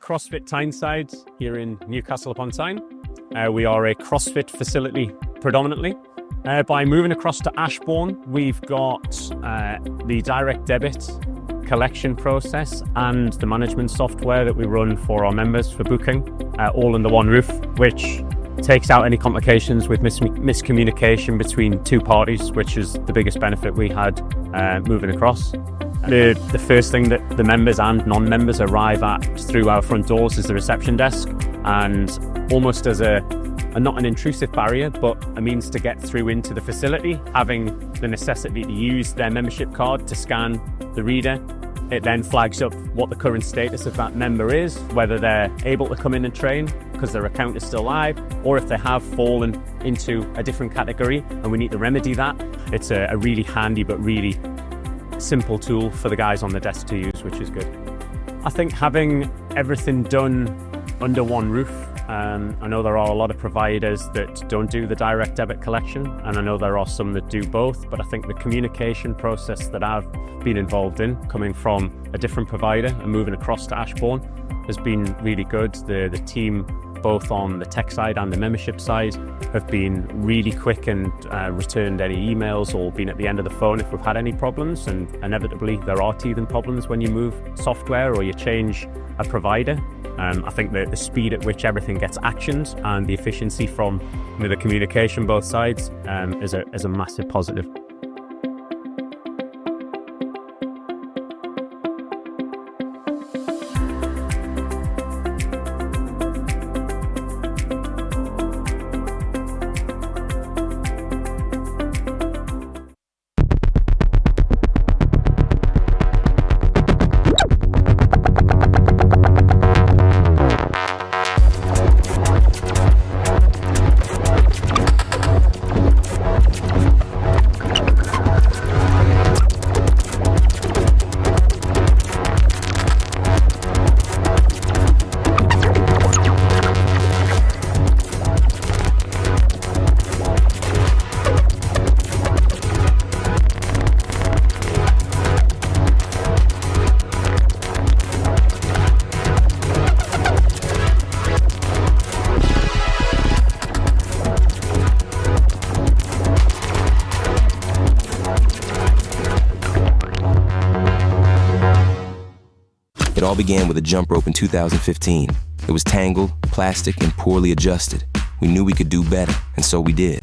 CrossFit Tyneside here in Newcastle upon Tyne. We are a CrossFit facility predominantly. By moving across to Ashbourne, we've got the direct debit collection process and the management software that we run for our members for booking, all under one roof, which takes out any complications with miscommunication between two parties, which is the biggest benefit we had moving across. The first thing that the members and non-members arrive at through our front doors is the reception desk, and almost as a not an intrusive barrier, but a means to get through into the facility, having the necessity to use their membership card to scan the reader. It then flags up what the current status of that member is, whether they're able to come in and train because their account is still live, or if they have fallen into a different category and we need to remedy that. It's a really handy but really simple tool for the guys on the desk to use, which is good. I think having everything done under one roof, I know there are a lot of providers that don't do the direct debit collection, and I know there are some that do both, but I think the communication process that I've been involved in, coming from a different provider and moving across to Ashbourne, has been really good. The team, both on the tech side and the membership side, have been really quick and returned any emails or been at the end of the phone if we've had any problems, and inevitably there are teething problems when you move software or you change a provider. I think the speed at which everything gets actioned and the efficiency from the communication both sides is a massive positive. It all began with a jump rope in 2015. It was tangled, plastic, and poorly adjusted. We knew we could do better, and so we did.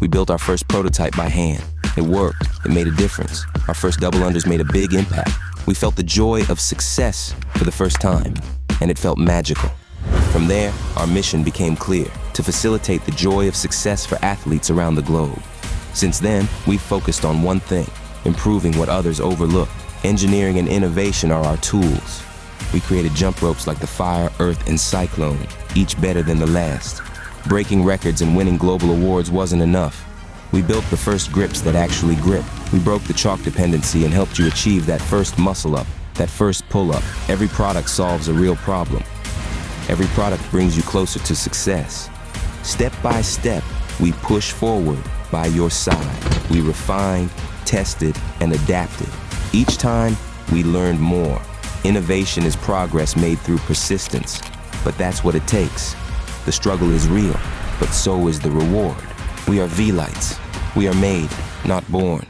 We built our first prototype by hand. It worked. It made a difference. Our first double unders made a big impact. We felt the joy of success for the first time, and it felt magical. From there, our mission became clear: to facilitate the joy of success for athletes around the globe. Since then, we've focused on one thing: improving what others overlook. Engineering and innovation are our tools. We created jump ropes like the Fire, Earth, and Cyclone, each better than the last. Breaking records and winning global awards wasn't enough. We built the first grips that actually grip. We broke the chalk dependency and helped you achieve that first muscle up, that first pull up. Every product solves a real problem. Every product brings you closer to success. Step by step, we push forward by your side. We refined, tested, and adapted. Each time, we learned more. Innovation is progress made through persistence, but that's what it takes. The struggle is real, but so is the reward. We are V-Lights. We are made, not born.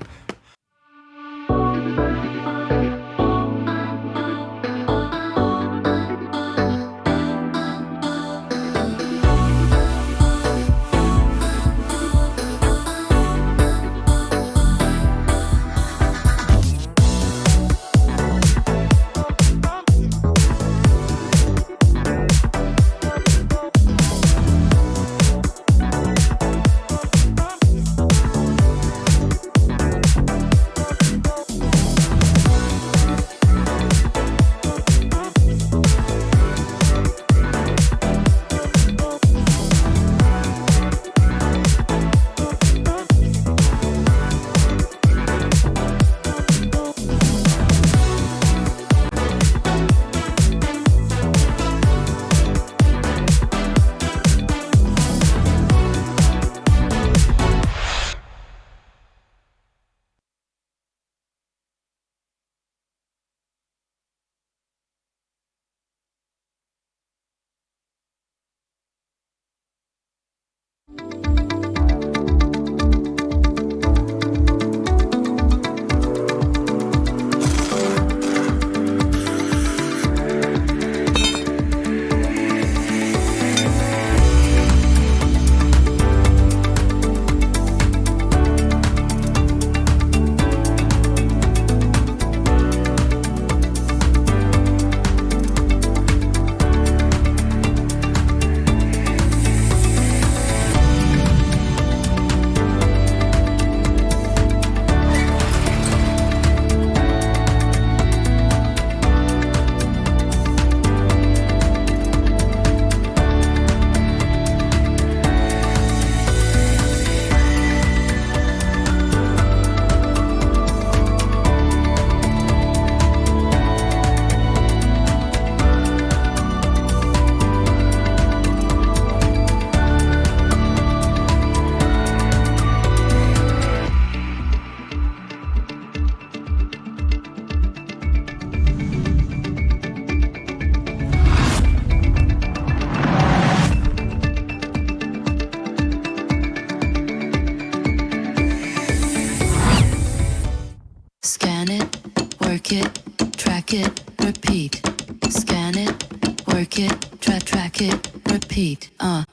Scan it, work it, track it, repeat. Scan it, work it, track it, repeat.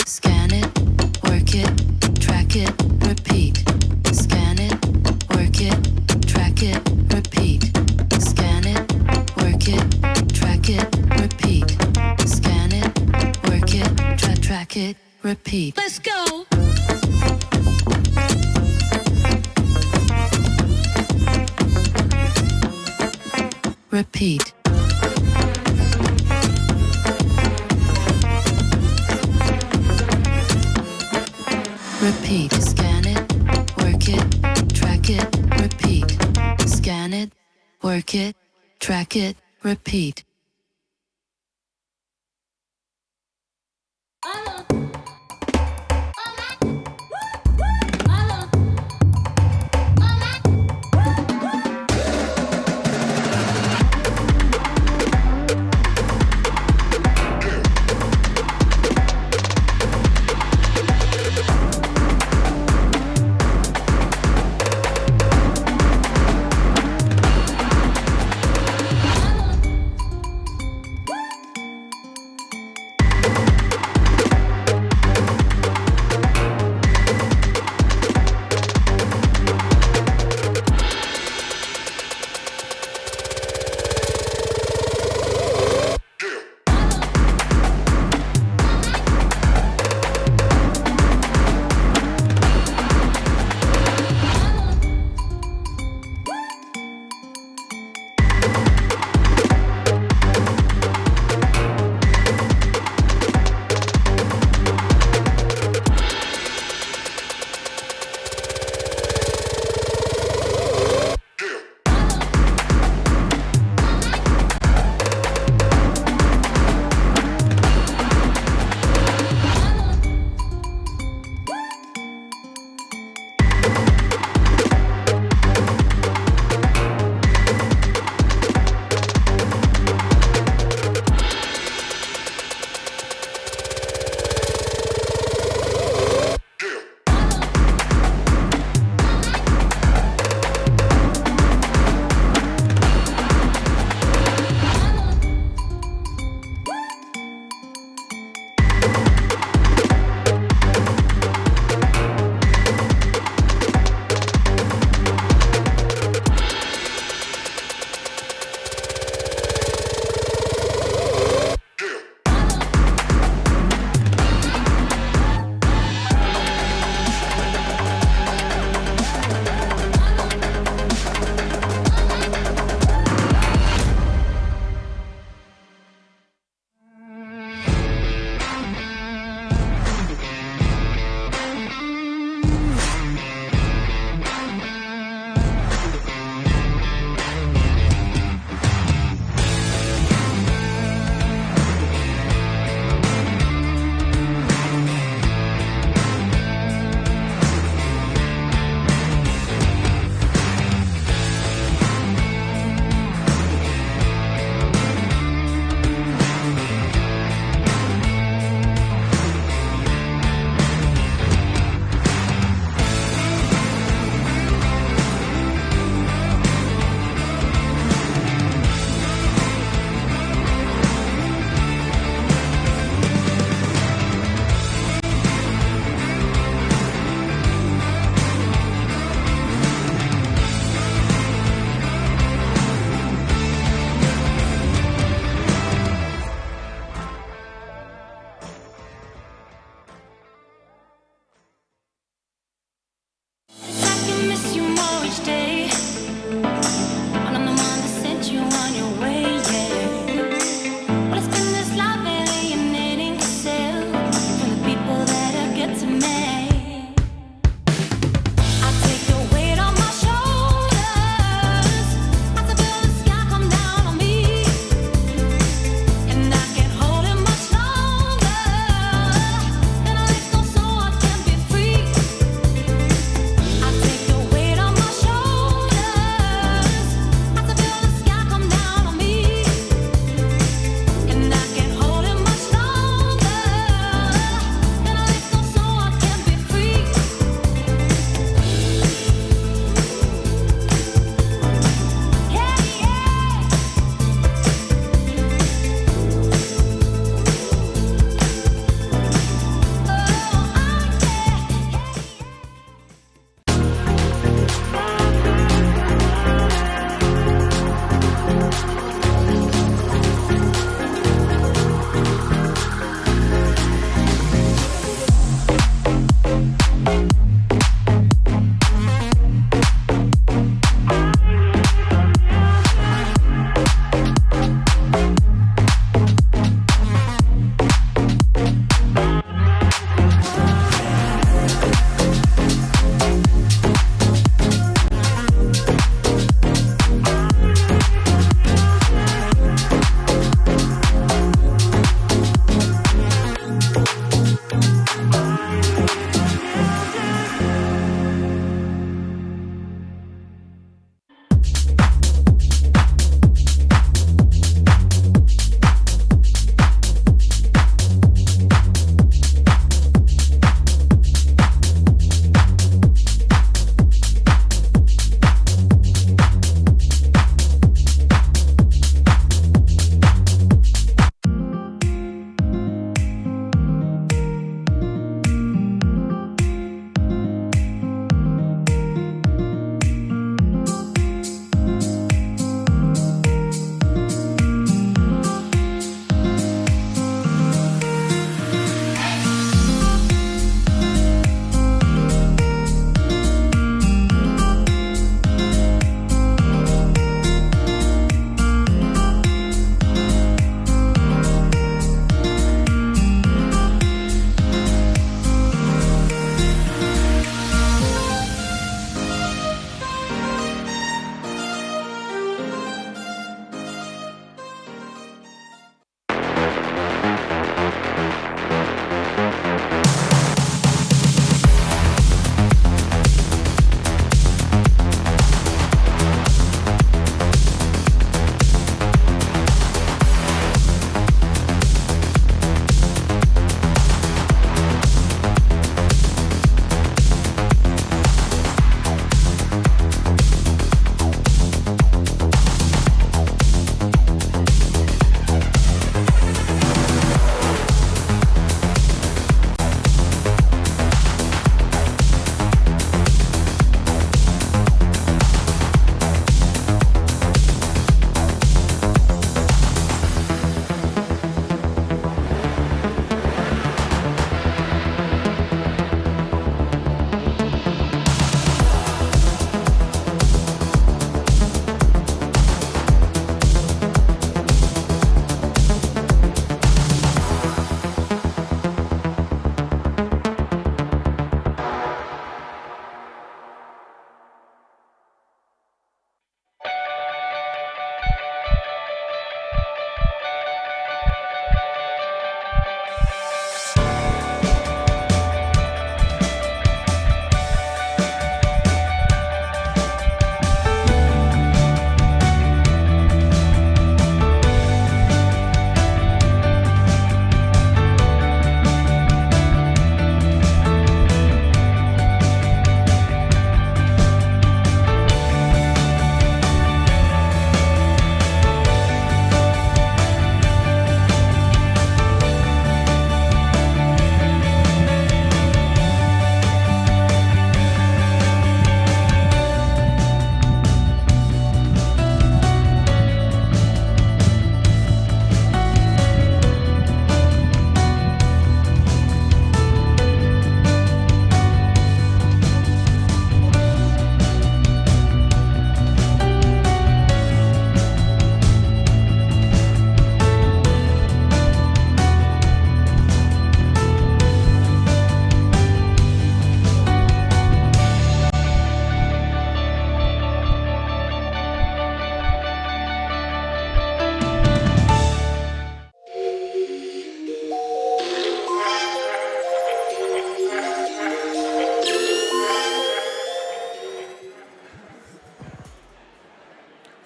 Scan it, work it, track it, repeat. Scan it, work it, track it, repeat. Scan it, work it, track it, repeat. Scan it, work it, track it, repeat. Let's go. Repeat. Repeat. Scan it, work it, track it, repeat. Scan it, work it, track it, repeat.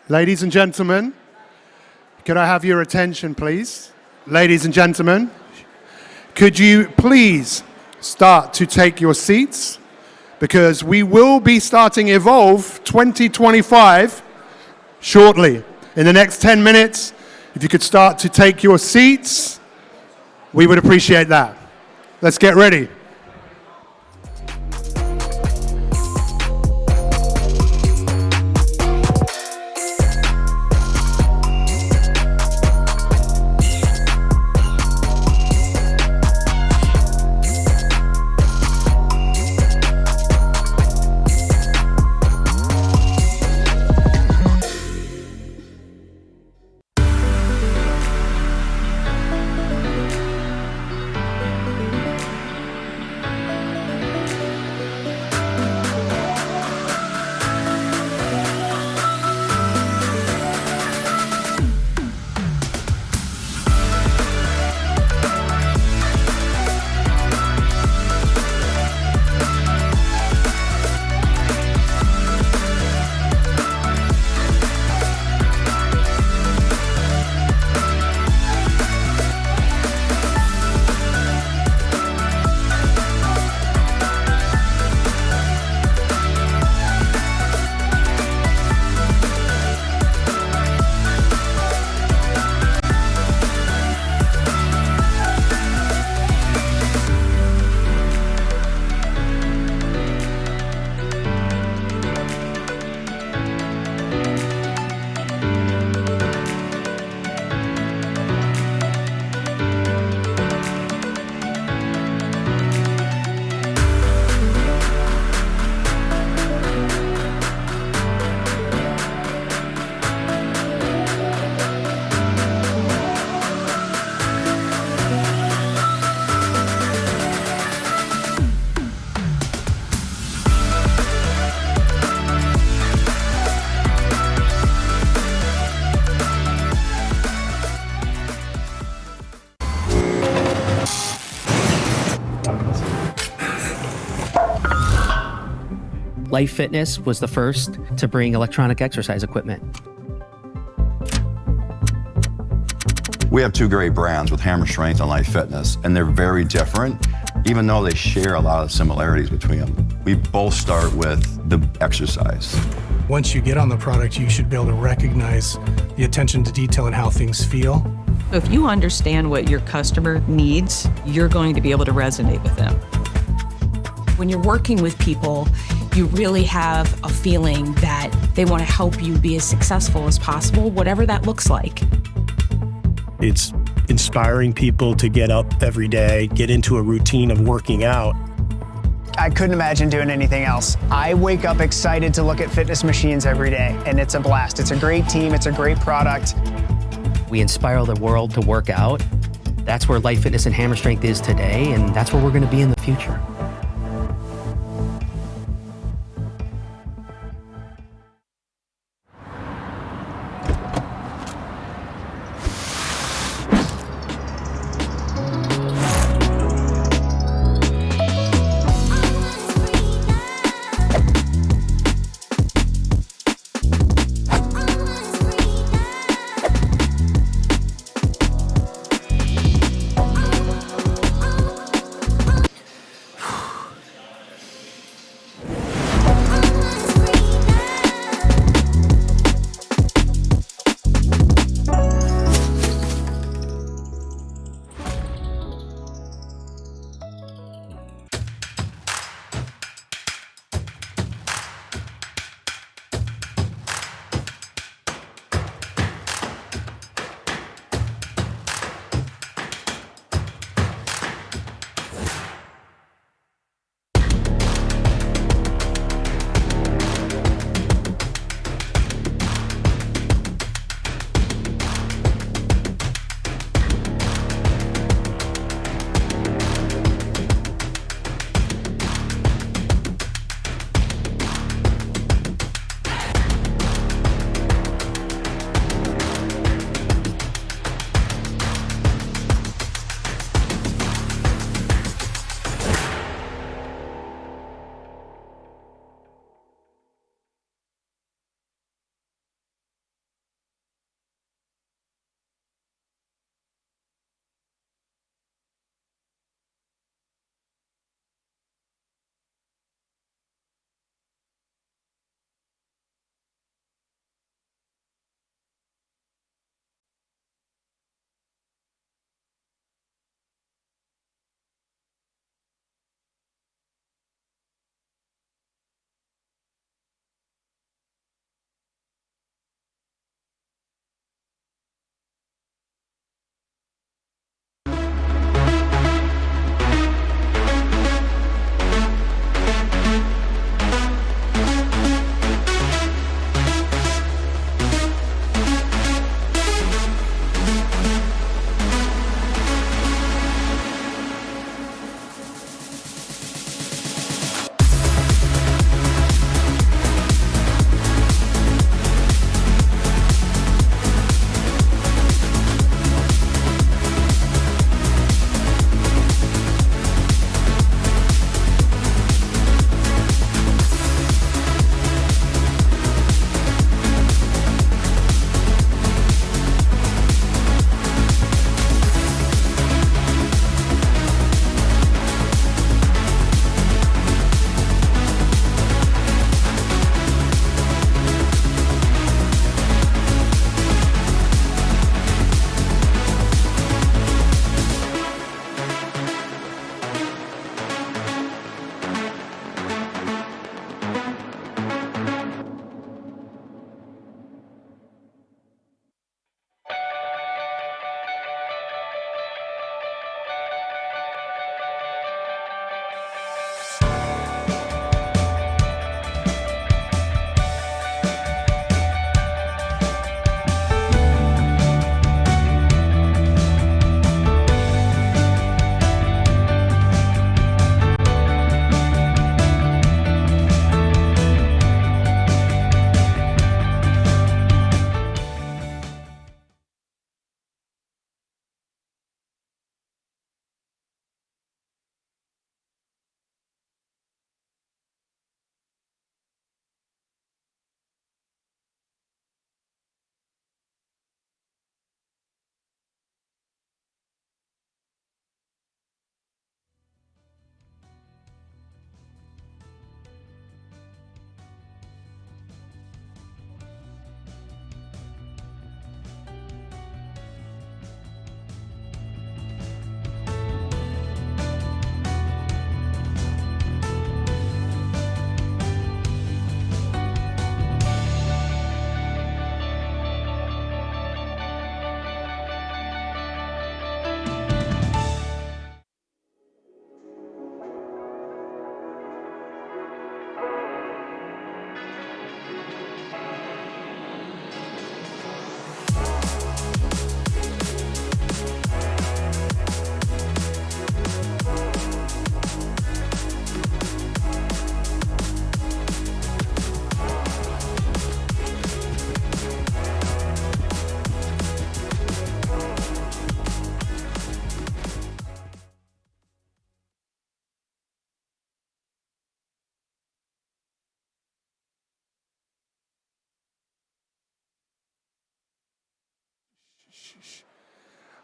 Ladies and gentlemen, could I have your attention, please? Ladies and gentlemen, could you please start to take your seats? Because we will be starting Evolve 2025 shortly. In the next 10 minutes, if you could start to take your seats, we would appreciate that. Let's get ready. Life Fitness was the first to bring electronic exercise equipment. We have two great brands with Hammer Strength and Life Fitness, and they're very different, even though they share a lot of similarities between them. We both start with the exercise. Once you get on the product, you should be able to recognize the attention to detail and how things feel. If you understand what your customer needs, you're going to be able to resonate with them. When you're working with people, you really have a feeling that they want to help you be as successful as possible, whatever that looks like. It's inspiring people to get up every day, get into a routine of working out. I couldn't imagine doing anything else. I wake up excited to look at fitness machines every day, and it's a blast. It's a great team, it's a great product. We inspire the world to work out. That's where Life Fitness and Hammer Strength is today, and that's where we're going to be in the future.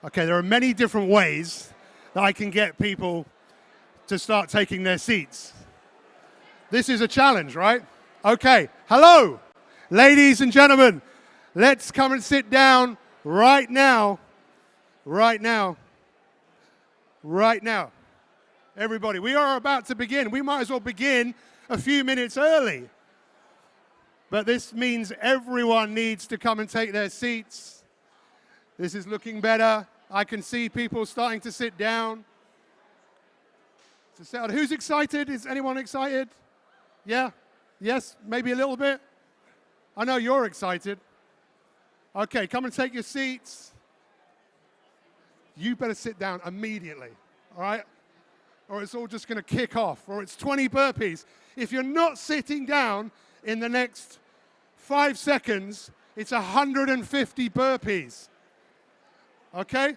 Okay, there are many different ways that I can get people to start taking their seats. This is a challenge, right? Okay, hello, ladies and gentlemen. Let's come and sit down right now. Right now. Right now. Everybody, we are about to begin. We might as well begin a few minutes early. But this means everyone needs to come and take their seats. This is looking better. I can see people starting to sit down. Who's excited? Is anyone excited? Yeah? Yes? Maybe a little bit? I know you're excited. Okay, come and take your seats. You better sit down immediately, all right? Or it's all just going to kick off, or it's 20 burpees. If you're not sitting down in the next 5 seconds, it's 150 burpees. Okay?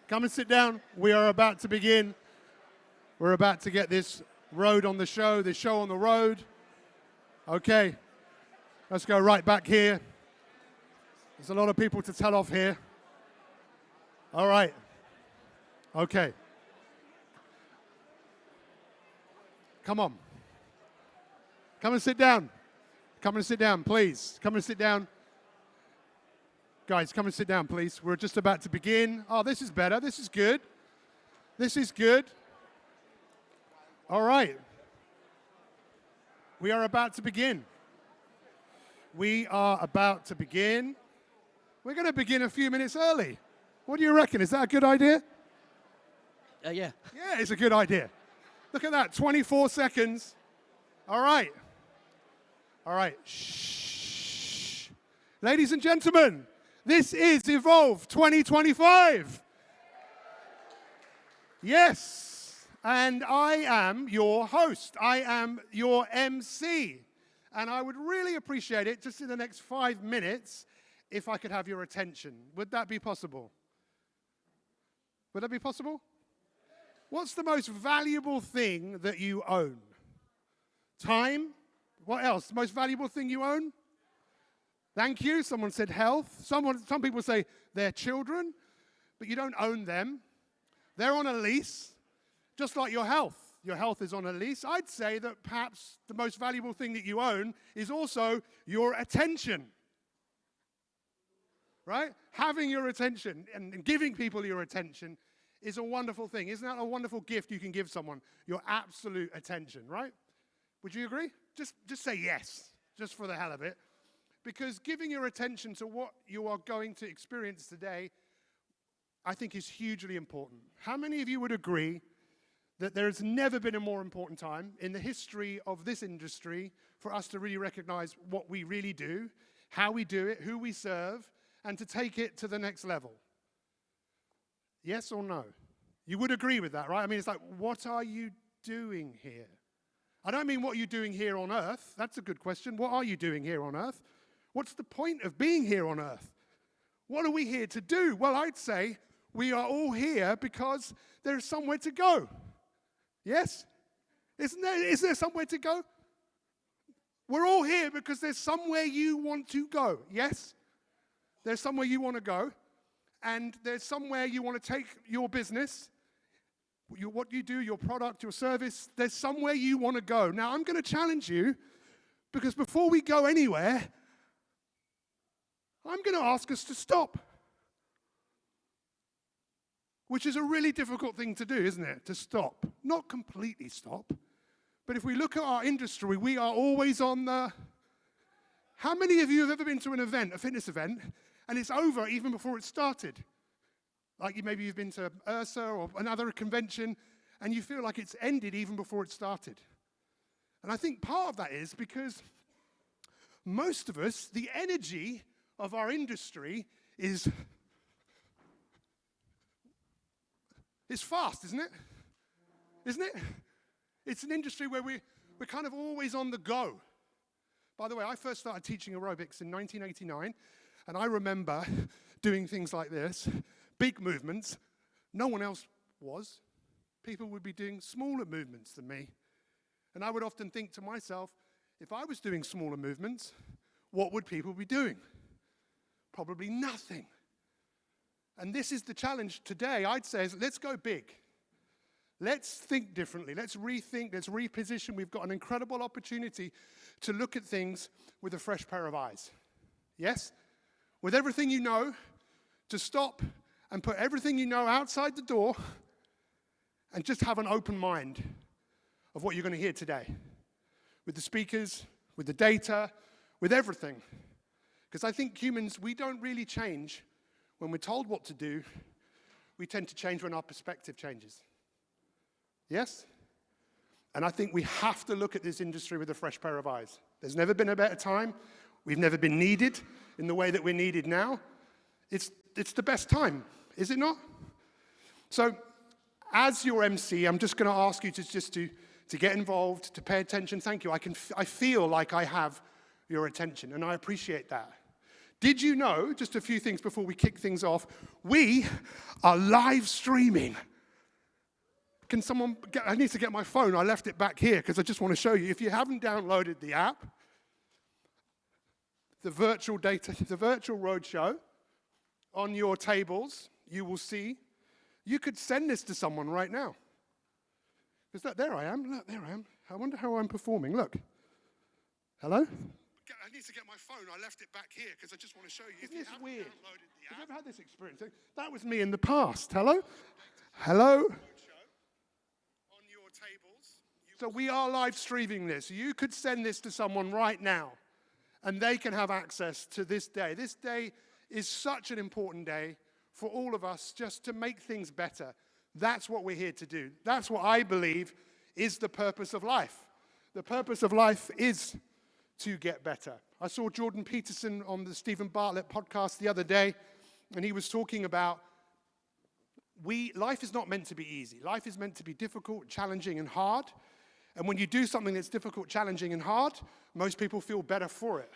Come and sit down. We are about to begin. We're about to get this road on the show, this show on the road. Okay. Let's go right back here. There's a lot of people to tell off here. All right. Okay. Come on. Come and sit down. Come and sit down, please. Come and sit down. Guys, come and sit down, please. We're just about to begin. Oh, this is better. This is good. This is good. All right. We are about to begin. We are about to begin. We're going to begin a few minutes early. What do you reckon? Is that a good idea? Yeah. Yeah, it's a good idea. Look at that, 24 seconds. All right. All right. Shh. Ladies and gentlemen, this is Evolve 2025. Yes. And I am your host. I am your MC. And I would really appreciate it, just in the next 5 minutes, if I could have your attention. Would that be possible? Would that be possible? What's the most valuable thing that you own? Time? What else? The most valuable thing you own? Thank you. Someone said health. Some people say their children, but you don't own them. They're on a lease, just like your health. Your health is on a lease. I'd say that perhaps the most valuable thing that you own is also your attention. Right? Having your attention and giving people your attention is a wonderful thing. Isn't that a wonderful gift you can give someone? Your absolute attention, right? Would you agree? Just say yes, just for the hell of it. Because giving your attention to what you are going to experience today, I think is hugely important. How many of you would agree that there has never been a more important time in the history of this industry for us to really recognize what we really do, how we do it, who we serve, and to take it to the next level? Yes or no? You would agree with that, right? I mean, it's like, what are you doing here? I don't mean what you're doing here on earth. That's a good question. What are you doing here on earth? What's the point of being here on earth? What are we here to do? Well, I'd say we are all here because there's somewhere to go. Yes? Is there somewhere to go? We're all here because there's somewhere you want to go. Yes? There's somewhere you want to go. And there's somewhere you want to take your business, what you do, your product, your service. There's somewhere you want to go. Now, I'm going to challenge you, because before we go anywhere, I'm going to ask us to stop. Which is a really difficult thing to do, isn't it? To stop. Not completely stop. But if we look at our industry, we are always on the... How many of you have ever been to an event, a fitness event, and it's over even before it started? Like maybe you've been to URSA or another convention, and you feel like it's ended even before it started. And I think part of that is because most of us, the energy of our industry is fast, isn't it? Isn't it? It's an industry where we're kind of always on the go. By the way, I first started teaching aerobics in 1989, and I remember doing things like this, big movements. No one else was. People would be doing smaller movements than me. And I would often think to myself, if I was doing smaller movements, what would people be doing? Probably nothing. And this is the challenge today, I'd say, is let's go big. Let's think differently. Let's rethink. Let's reposition. We've got an incredible opportunity to look at things with a fresh pair of eyes. Yes? With everything you know, to stop and put everything you know outside the door and just have an open mind of what you're going to hear today. With the speakers, with the data, with everything. Because I think humans, we don't really change when we're told what to do. We tend to change when our perspective changes. Yes? And I think we have to look at this industry with a fresh pair of eyes. There's never been a better time. We've never been needed in the way that we're needed now. It's the best time, is it not? So, as your MC, I'm just going to ask you to get involved, to pay attention. Thank you. I feel like I have your attention, and I appreciate that. Did you know, just a few things before we kick things off, we are live streaming. Can someone I need to get my phone. I left it back here because I just want to show you. If you haven't downloaded the app, the virtual roadshow, on your tables, you will see, you could send this to someone right now. Because there I am. Look, there I am. I wonder how I'm performing. Look. Hello? I need to get my phone. I left it back here because I just want to show you. Isn't this weird? Have you ever had this experience? That was me in the past. Hello? Hello? So we are live streaming this. You could send this to someone right now, and they can have access to this day. This day is such an important day for all of us just to make things better. That's what we're here to do. That's what I believe is the purpose of life. The purpose of life is to get better. I saw Jordan Peterson on the Stephen Bartlett podcast the other day, and he was talking about life is not meant to be easy. Life is meant to be difficult, challenging, and hard. And when you do something that's difficult, challenging, and hard, most people feel better for it.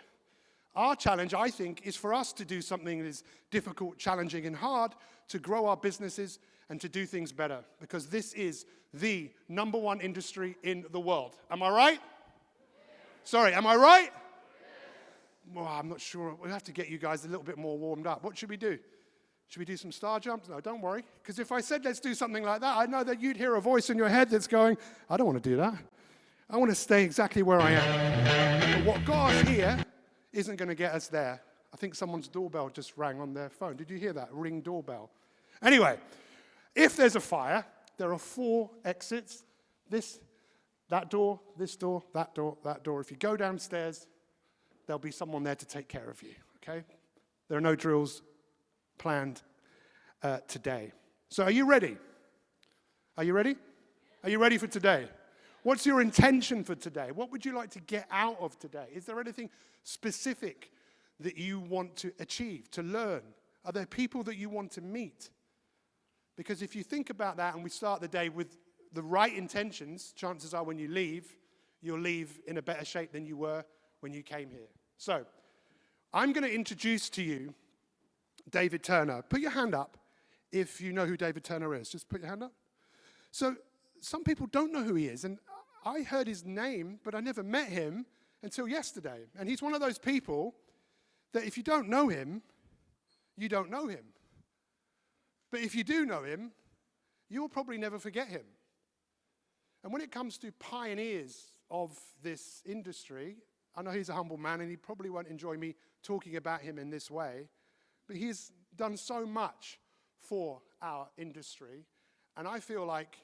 Our challenge, I think, is for us to do something that is difficult, challenging, and hard, to grow our businesses and to do things better, because this is the #1 industry in the world. Am I right? Sorry, am I right? Well, I'm not sure. We'll have to get you guys a little bit more warmed up. What should we do? Should we do some star jumps? No, don't worry. Because if I said let's do something like that, I know that you'd hear a voice in your head that's going, I don't want to do that. I want to stay exactly where I am. But what got us here isn't going to get us there. I think someone's doorbell just rang on their phone. Did you hear that? Ring doorbell. Anyway, if there's a fire, there are 4 exits. That door, this door, that door, that door. If you go downstairs, there'll be someone there to take care of you, okay? There are no drills planned today. So are you ready? Are you ready? Are you ready for today? What's your intention for today? What would you like to get out of today? Is there anything specific that you want to achieve, to learn? Are there people that you want to meet? Because if you think about that and we start the day with the right intentions, chances are when you leave, you'll leave in a better shape than you were when you came here. So I'm going to introduce to you David Turner. Put your hand up if you know who David Turner is. Just put your hand up. So some people don't know who he is, and I heard his name, but I never met him until yesterday. And he's one of those people that if you don't know him, you don't know him. But if you do know him, you'll probably never forget him. And when it comes to pioneers of this industry, I know he's a humble man, and he probably won't enjoy me talking about him in this way, but he's done so much for our industry, and I feel like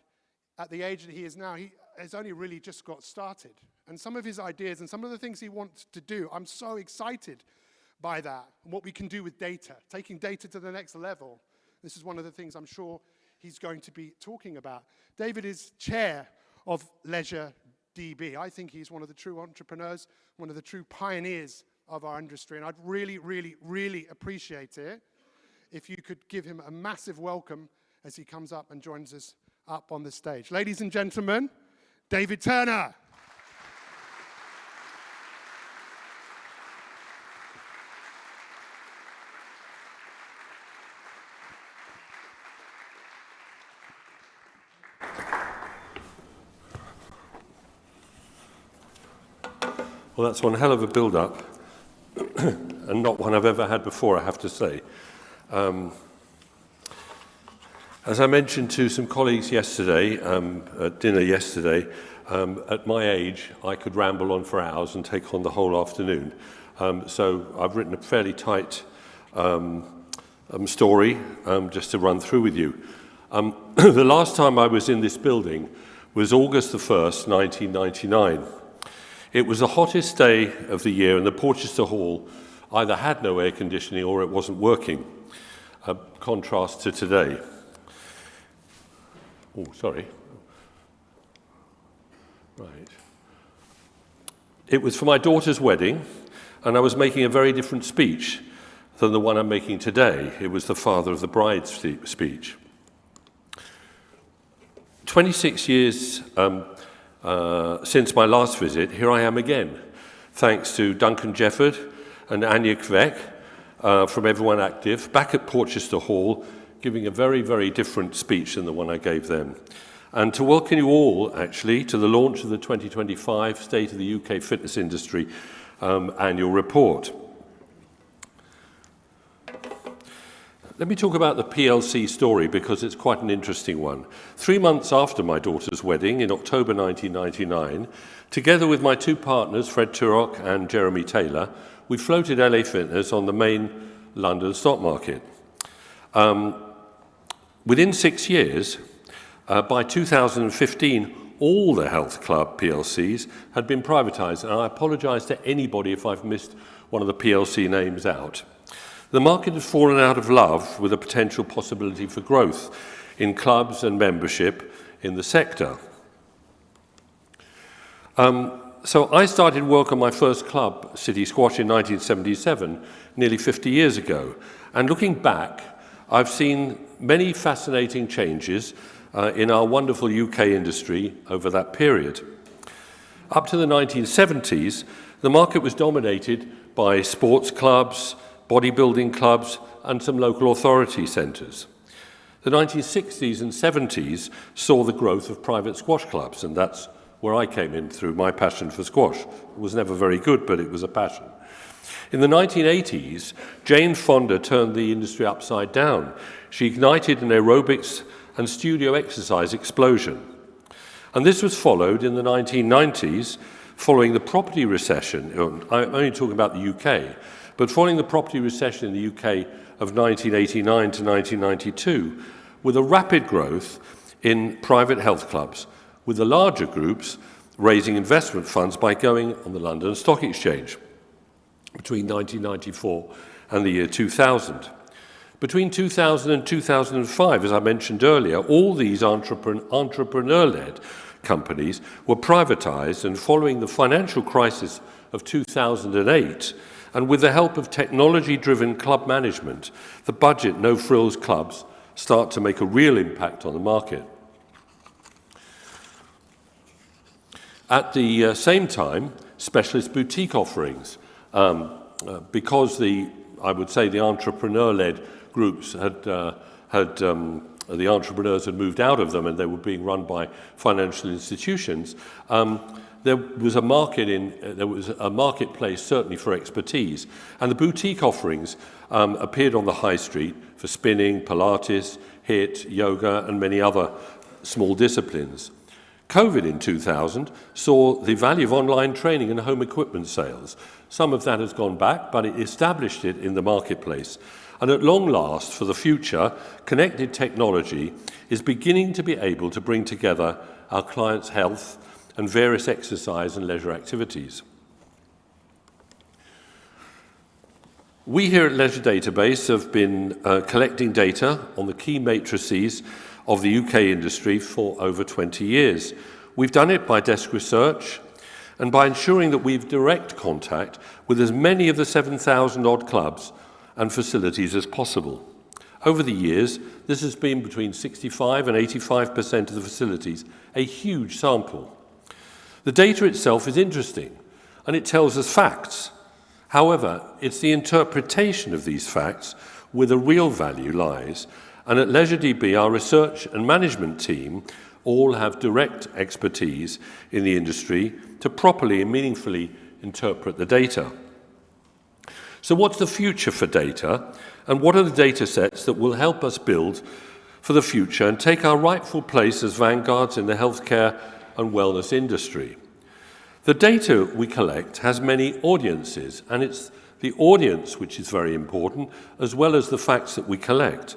at the age that he is now, he has only really just got started. And some of his ideas and some of the things he wants to do, I'm so excited by that, and what we can do with data, taking data to the next level. This is one of the things I'm sure he's going to be talking about. David is chair of Leisure DB. I think he's one of the true entrepreneurs, one of the true pioneers of our industry, and I'd really, really, really appreciate it if you could give him a massive welcome as he comes up and joins us up on the stage. Ladies and gentlemen, David Turner. Well, that's one hell of a build-up. and not one I've ever had before, I have to say. As I mentioned to some colleagues yesterday, at dinner yesterday, at my age, I could ramble on for hours and take on the whole afternoon. So I've written a fairly tight story just to run through with you. The last time I was in this building was August the 1st, 1999. It was the hottest day of the year, and the Porchester Hall either had no air conditioning or it wasn't working. Contrast to today. Oh, sorry. Right. It was for my daughter's wedding, and I was making a very different speech than the one I'm making today. It was the father of the bride's speech. 26 years since my last visit, here I am again, thanks to Duncan Jefford and Anya Kvek from Everyone Active, back at Porchester Hall, giving a very, very different speech than the one I gave them. And to welcome you all, actually, to the launch of the 2025 State of the UK Fitness Industry annual report. Let me talk about the PLC story because it's quite an interesting one. 3 months after my daughter's wedding in October 1999, together with my two partners, Fred Turok and Jeremy Taylor, we floated LA Fitness on the main London stock market. Within 6 years, by 2015, all the health club PLCs had been privatised, and I apologise to anybody if I've missed one of the PLC names out. The market has fallen out of love with a potential possibility for growth in clubs and membership in the sector. So I started work on my first club, City Squash, in 1977, nearly 50 years ago. And looking back, I've seen many fascinating changes in our wonderful UK industry over that period. Up to the 1970s, the market was dominated by sports clubs, bodybuilding clubs, and some local authority centres. The 1960s and 70s saw the growth of private squash clubs, and that's where I came in through my passion for squash. It was never very good, but it was a passion. In the 1980s, Jane Fonda turned the industry upside down. She ignited an aerobics and studio exercise explosion. And this was followed in the 1990s, following the property recession. I'm only talking about the UK, but following the property recession in the UK of 1989 to 1992, with a rapid growth in private health clubs, with the larger groups raising investment funds by going on the London Stock Exchange between 1994 and the year 2000. Between 2000 and 2005, as I mentioned earlier, all these entrepreneur-led companies were privatized, and following the financial crisis of 2008, and with the help of technology-driven club management, the budget no-frills clubs start to make a real impact on the market. At the same time, specialist boutique offerings, because I would say the entrepreneur-led groups the entrepreneurs had moved out of them and they were being run by financial institutions. There was a marketplace certainly for expertise, and the boutique offerings appeared on the high street for spinning, Pilates, HIIT, yoga, and many other small disciplines. COVID in 2000 saw the value of online training and home equipment sales. Some of that has gone back, but it established it in the marketplace. And at long last, for the future, connected technology is beginning to be able to bring together our clients' health and various exercise and leisure activities. We here at Leisure Database have been collecting data on the key matrices of the UK industry for over 20 years. We've done it by desk research and by ensuring that we've direct contact with as many of the 7,000 odd clubs and facilities as possible. Over the years, this has been between 65 and 85% of the facilities, a huge sample. The data itself is interesting, and it tells us facts. However, it's the interpretation of these facts where the real value lies, and at LeisureDB, our research and management team all have direct expertise in the industry to properly and meaningfully interpret the data. So what's the future for data, and what are the data sets that will help us build for the future and take our rightful place as vanguards in the healthcare and wellness industry? The data we collect has many audiences, and it's the audience which is very important, as well as the facts that we collect.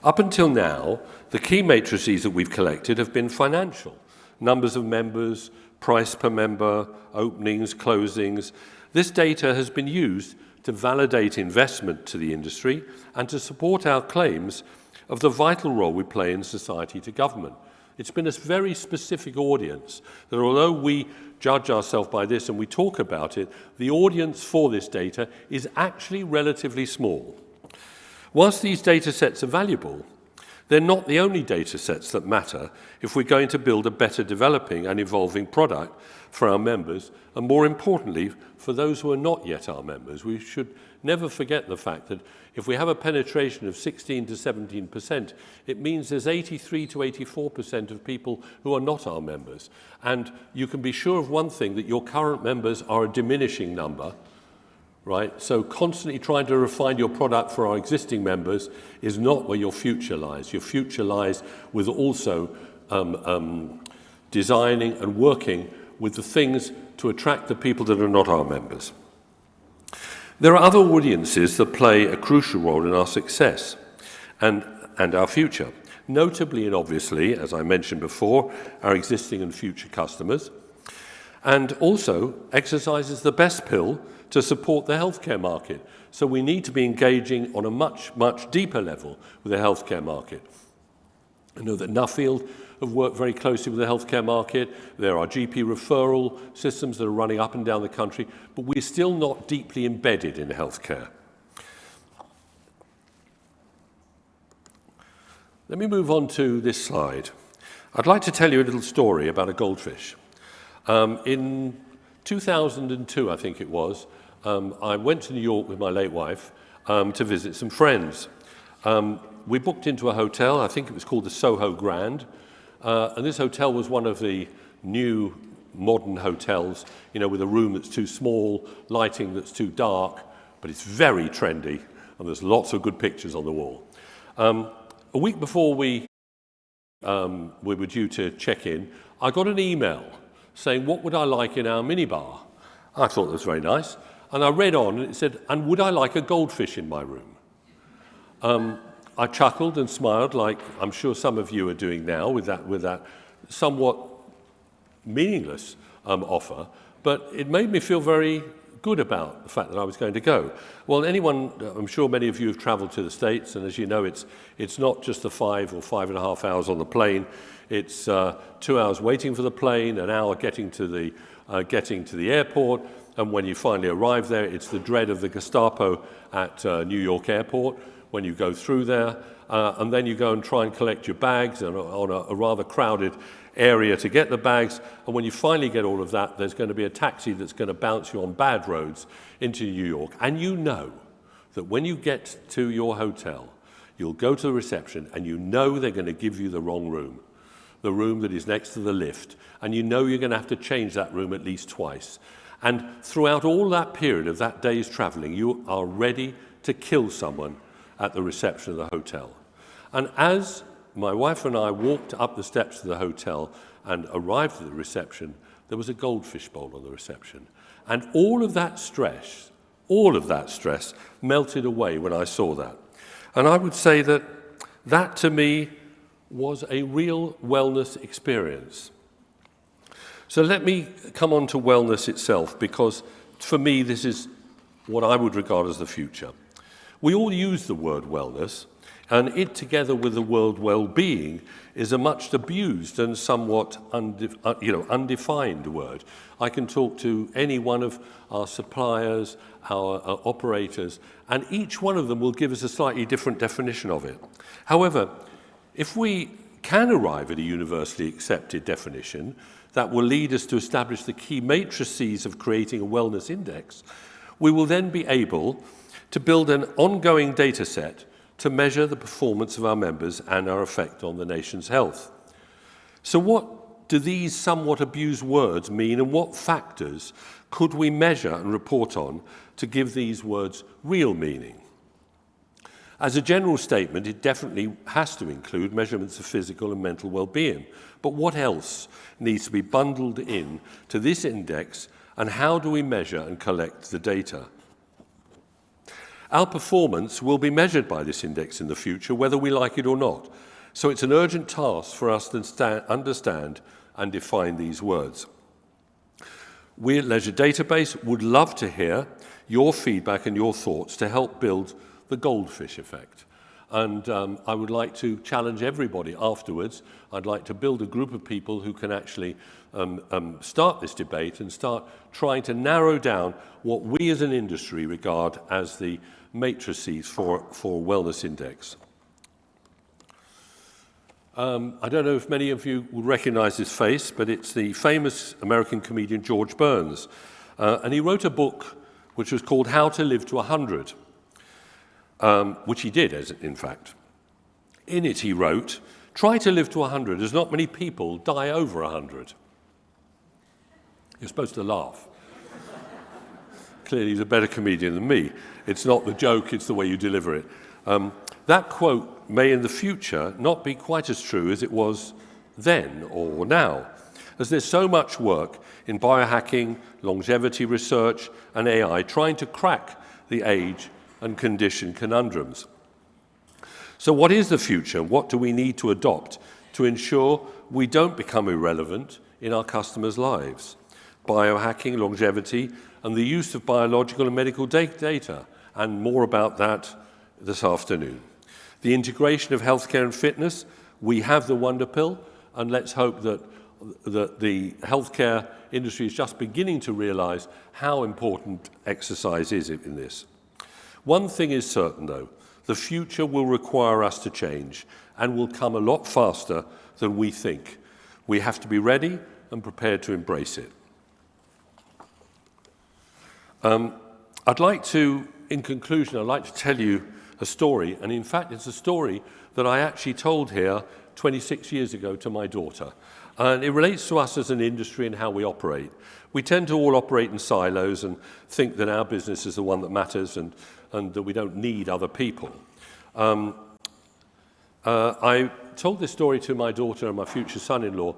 Up until now, the key matrices that we've collected have been financial. Numbers of members, price per member, openings, closings. This data has been used to validate investment to the industry and to support our claims of the vital role we play in society to government. It's been a very specific audience that although we judge ourselves by this and we talk about it, the audience for this data is actually relatively small. Whilst these data sets are valuable, they're not the only data sets that matter if we're going to build a better developing and evolving product for our members, and more importantly, for those who are not yet our members. We should never forget the fact that if we have a penetration of 16 to 17%, it means there's 83 to 84% of people who are not our members. And you can be sure of one thing, that your current members are a diminishing number, right? So constantly trying to refine your product for our existing members is not where your future lies. Your future lies with also designing and working with the things to attract the people that are not our members. There are other audiences that play a crucial role in our success and our future, notably and obviously, as I mentioned before, our existing and future customers, and also exercises the best pill to support the healthcare market. So we need to be engaging on a much, much deeper level with the healthcare market. I know that Nuffield have worked very closely with the healthcare market. There are GP referral systems that are running up and down the country, but we're still not deeply embedded in healthcare. Let me move on to this slide. I'd like to tell you a little story about a goldfish. In 2002, I think it was, I went to New York with my late wife to visit some friends. We booked into a hotel, I think it was called the Soho Grand, and this hotel was one of the new modern hotels, you know, with a room that's too small, lighting that's too dark, but it's very trendy, and there's lots of good pictures on the wall. A week before we were due to check in, I got an email saying, what would I like in our minibar? I thought that was very nice. And I read on, and it said, and would I like a goldfish in my room? I chuckled and smiled, like I'm sure some of you are doing now with that somewhat meaningless offer, but it made me feel very good about the fact that I was going to go. Well, I'm sure many of you have traveled to the States, and as you know, it's not just the 5 or 5.5 hours on the plane. It's 2 hours waiting for the plane, an hour getting to the airport, and when you finally arrive there, it's the dread of the Gestapo at New York Airport when you go through there, and then you go and try and collect your bags on a rather crowded area to get the bags, and when you finally get all of that, there's going to be a taxi that's going to bounce you on bad roads into New York. And you know that when you get to your hotel, you'll go to the reception and you know they're going to give you the wrong room, the room that is next to the lift, and you know you're going to have to change that room at least twice. And throughout all that period of that day's traveling, you are ready to kill someone at the reception of the hotel. And as my wife and I walked up the steps of the hotel and arrived at the reception, there was a goldfish bowl on the reception. And all of that stress melted away when I saw that. And I would say that to me was a real wellness experience. So let me come on to wellness itself, because for me this is what I would regard as the future. We all use the word wellness, and it together with the word well-being is a much abused and somewhat undefined word. I can talk to any one of our suppliers, our operators, and each one of them will give us a slightly different definition of it. However, if we can arrive at a universally accepted definition that will lead us to establish the key matrices of creating a wellness index, we will then be able to build an ongoing data set to measure the performance of our members and our effect on the nation's health. So what do these somewhat abused words mean, and what factors could we measure and report on to give these words real meaning? As a general statement, it definitely has to include measurements of physical and mental well-being. But what else needs to be bundled in to this index, and how do we measure and collect the data? Our performance will be measured by this index in the future, whether we like it or not. So it's an urgent task for us to understand and define these words. We at Leisure Database would love to hear your feedback and your thoughts to help build the goldfish effect. And I would like to challenge everybody afterwards. I'd like to build a group of people who can actually start this debate and start trying to narrow down what we as an industry regard as the matrices for wellness index. I don't know if many of you will recognize this face, but it's the famous American comedian George Burns. And he wrote a book which was called How to Live to 100, which he did, in fact. In it, he wrote, "Try to live to 100, as not many people die over 100. You're supposed to laugh. Clearly, he's a better comedian than me. It's not the joke, it's the way you deliver it. That quote may in the future not be quite as true as it was then or now, as there's so much work in biohacking, longevity research, and AI trying to crack the age and condition conundrums. So what is the future? What do we need to adopt to ensure we don't become irrelevant in our customers' lives? Biohacking, longevity, and the use of biological and medical data, and more about that this afternoon. The integration of healthcare and fitness, we have the wonder pill, and let's hope that the healthcare industry is just beginning to realize how important exercise is in this. One thing is certain, though, the future will require us to change and will come a lot faster than we think. We have to be ready and prepared to embrace it. In conclusion, I'd like to tell you a story, and in fact it's a story that I actually told here 26 years ago to my daughter. And it relates to us as an industry and how we operate. We tend to all operate in silos and think that our business is the one that matters and that we don't need other people. I told this story to my daughter and my future son-in-law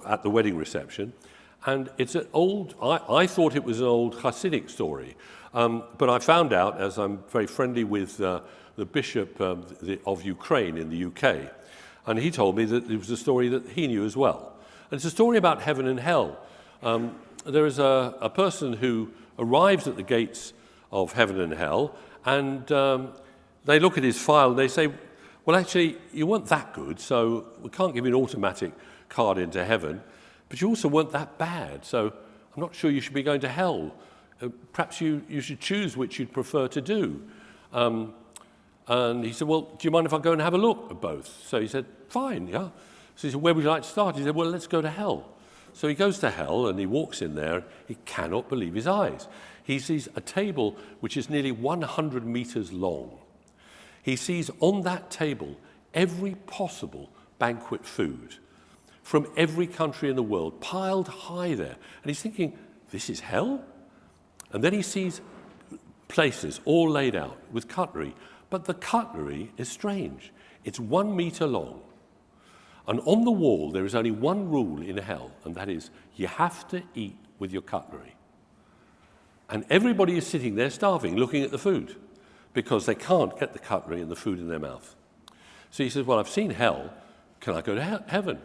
at the wedding reception. And it's an old, I thought it was an old Hasidic story. But I found out, as I'm very friendly with the Bishop of Ukraine in the UK, and he told me that it was a story that he knew as well. And it's a story about heaven and hell. There is a person who arrives at the gates of heaven and hell, and they look at his file and they say, well, actually, you weren't that good, so we can't give you an automatic card into heaven, but you also weren't that bad, so I'm not sure you should be going to hell. Perhaps you should choose which you'd prefer to do. And he said, well, do you mind if I go and have a look at both? So he said, fine, yeah. So he said, where would you like to start? He said, well, let's go to hell. So he goes to hell and he walks in there. He cannot believe his eyes. He sees a table which is nearly 100 meters long. He sees on that table every possible banquet food from every country in the world piled high there. And he's thinking, this is hell? And then he sees places all laid out with cutlery, but the cutlery is strange. It's 1 meter long. And on the wall, there is only one rule in hell, and that is you have to eat with your cutlery. And everybody is sitting there starving, looking at the food, because they can't get the cutlery and the food in their mouth. So he says, well, I've seen hell. Can I go to heaven?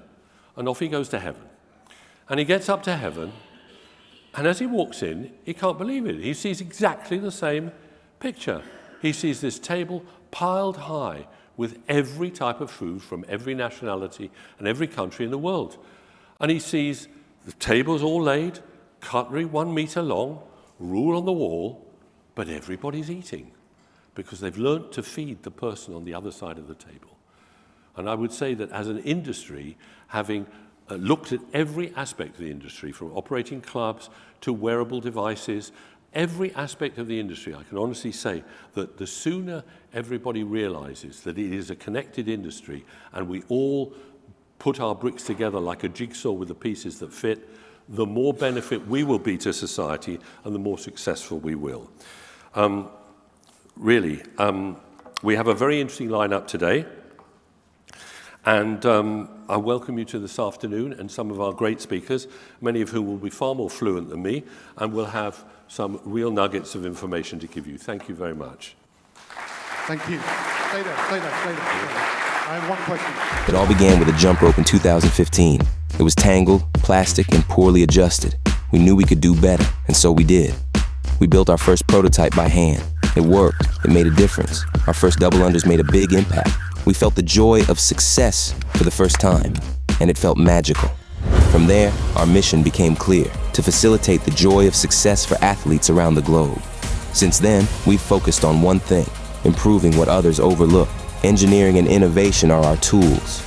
And off he goes to heaven. And he gets up to heaven, and as he walks in, he can't believe it. He sees exactly the same picture. He sees this table piled high with every type of food from every nationality and every country in the world. And he sees the tables all laid, cutlery 1 meter long, rule on the wall, but everybody's eating because they've learnt to feed the person on the other side of the table. And I would say that as an industry, having looked at every aspect of the industry, from operating clubs to wearable devices, every aspect of the industry, I can honestly say that the sooner everybody realizes that it is a connected industry and we all put our bricks together like a jigsaw with the pieces that fit, the more benefit we will be to society and the more successful we will. We have a very interesting lineup today. And I welcome you to this afternoon and some of our great speakers, many of whom will be far more fluent than me, and will have some real nuggets of information to give you. Thank you very much. Thank you. Stay there. I have one question. It all began with a jump rope in 2015. It was tangled, plastic, and poorly adjusted. We knew we could do better, and so we did. We built our first prototype by hand. It worked. It made a difference. Our first double unders made a big impact. We felt the joy of success for the first time, and it felt magical. From there, our mission became clear: to facilitate the joy of success for athletes around the globe. Since then, we've focused on one thing: improving what others overlook. Engineering and innovation are our tools.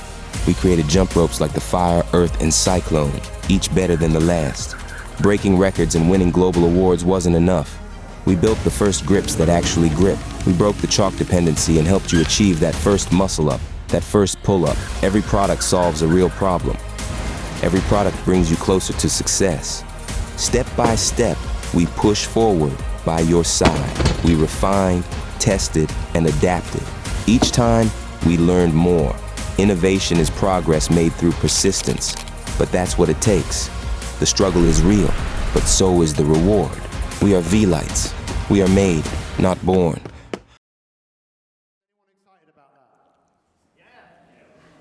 We created jump ropes like the Fire, Earth, and Cyclone, each better than the last. Breaking records and winning global awards wasn't enough. We built the first grips that actually grip. We broke the chalk dependency and helped you achieve that first muscle up, that first pull up. Every product solves a real problem. Every product brings you closer to success. Step by step, we push forward by your side. We refined, tested, and adapted. Each time, we learned more. Innovation is progress made through persistence, but that's what it takes. The struggle is real, but so is the reward. We are V-Lights. We are made, not born.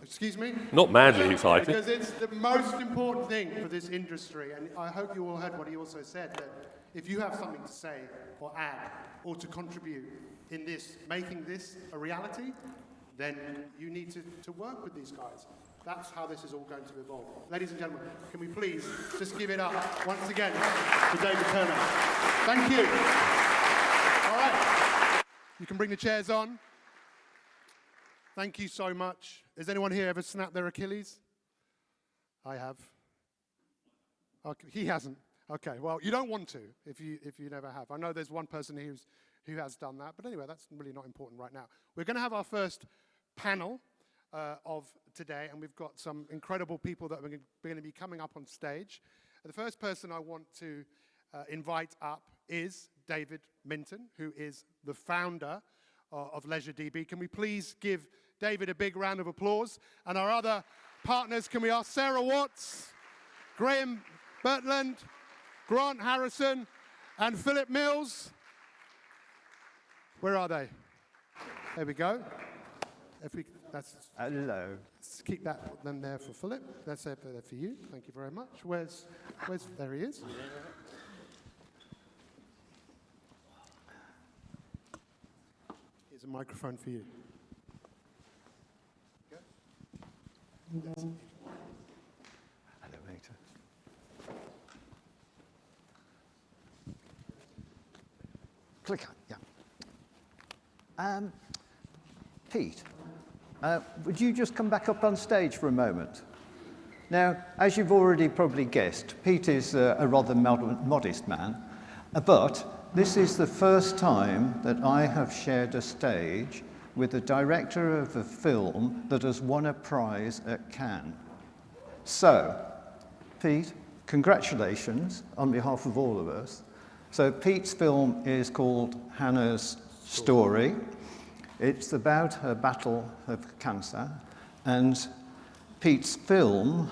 Excuse me? Not madly excited. Because it's the most important thing for this industry, and I hope you all heard what he also said, that if you have something to say or add or to contribute in this, making this a reality, then you need to work with these guys. That's how this is all going to evolve. Ladies and gentlemen, can we please just give it up once again to David Turner. Thank you. All right. You can bring the chairs on. Thank you so much. Has anyone here ever snapped their Achilles? I have. Okay, he hasn't. Okay, well, you don't want to if you never have. I know there's one person who has done that, but anyway, that's really not important right now. We're going to have our first panel of today, and we've got some incredible people that are going to be coming up on stage. The first person I want to invite up is David Minton, who is the founder of LeisureDB. Can we please give David a big round of applause? And our other partners, can we ask Sarah Watts, Graham Bertland, Grant Harrison, and Philip Mills? Where are they? There we go. Hello. Let's keep that then there for Philip. That's there for you. Thank you very much. Where's there he is. Here's a microphone for you. Hello, Peter. Click on, yeah. Pete, would you just come back up on stage for a moment? Now, as you've already probably guessed, Pete is a rather modest man, but this is the first time that I have shared a stage with the director of a film that has won a prize at Cannes. So, Pete, congratulations on behalf of all of us. So Pete's film is called Hannah's Story. It's about her battle of cancer, and Pete's film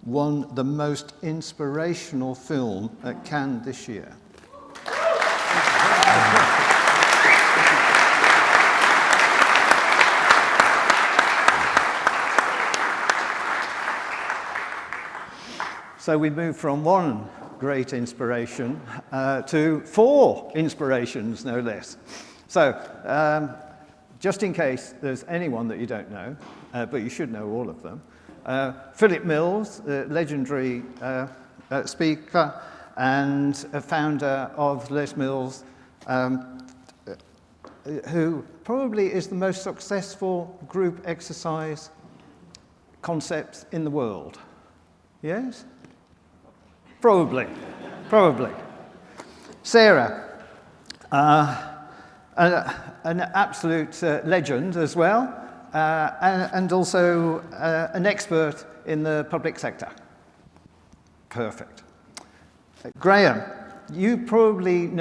won the most inspirational film at Cannes this year. So we moved from one great inspiration to 4 inspirations, no less. So just in case there's anyone that you don't know, but you should know all of them, Philip Mills, the legendary speaker and a founder of Les Mills, who probably is the most successful group exercise concept in the world. Yes? Probably. Sarah, an absolute legend as well, and also an expert in the public sector. Perfect. Graham, you probably know